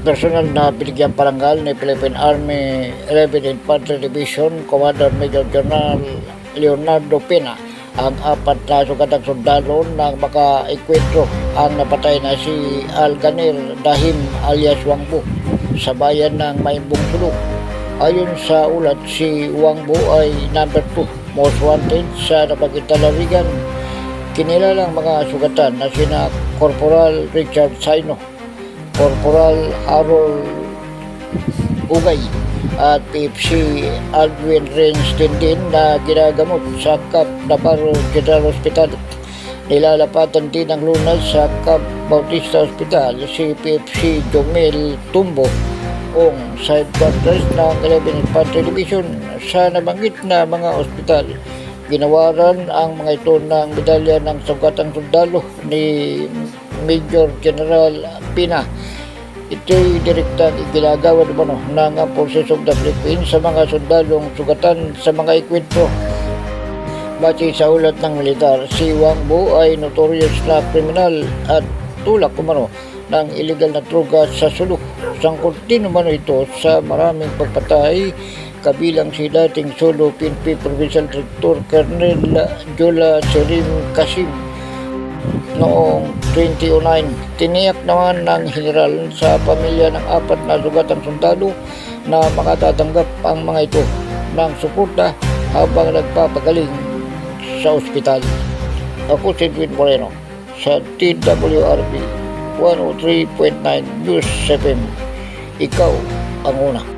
personal na binigyang parangal ni Philippine Army 11th Infantry Division Commander Major General Leonardo Pena ang 4 na sugatang sundalo ng maka-ekwentro ang napatay na si Alganir Dahim alias Wangbo sa bayan ng Maimbong Sulok. Ayon sa ulat, si Wangbo ay number 2 most wanted sa napagita lalawigan. Kinilalang mga sugatan na sina Corporal Richard Saino, Corporal Harold Ugay at PFC Aldwin Range Tindin na ginagamot sa Cap Navarro General Hospital. Nilalapatan din ng lunas sa Cap Bautista Hospital si PFC Jomel Tumbo sa headquarters ng 11th Infantry Division sa nabanggit na mga ospital. Ginawaran ang mga ito ng medalya ng sugatang sundalo ni Major General Pina. Ito'y direktang iginagawa ng Forces of the Philippines sa mga sundalong sugatan sa mga ekwentro. Base sa ulat ng militar, si Wangbo ay notorious na kriminal at tulak ng illegal na droga sa sulok. Sangkot din ito sa maraming pagpatay, kabilang si dating Solo PNP Provincial Director Colonel Jola Serim Kasim noong 2009. Tiniyak naman ng general sa pamilya ng 4 na sugatang sundalo na makatatanggap ang mga ito ng suporta habang nagpapagaling sa ospital. Ako si Edwin Moreno sa TWRB 103.9 News FM. Ikaw ang una.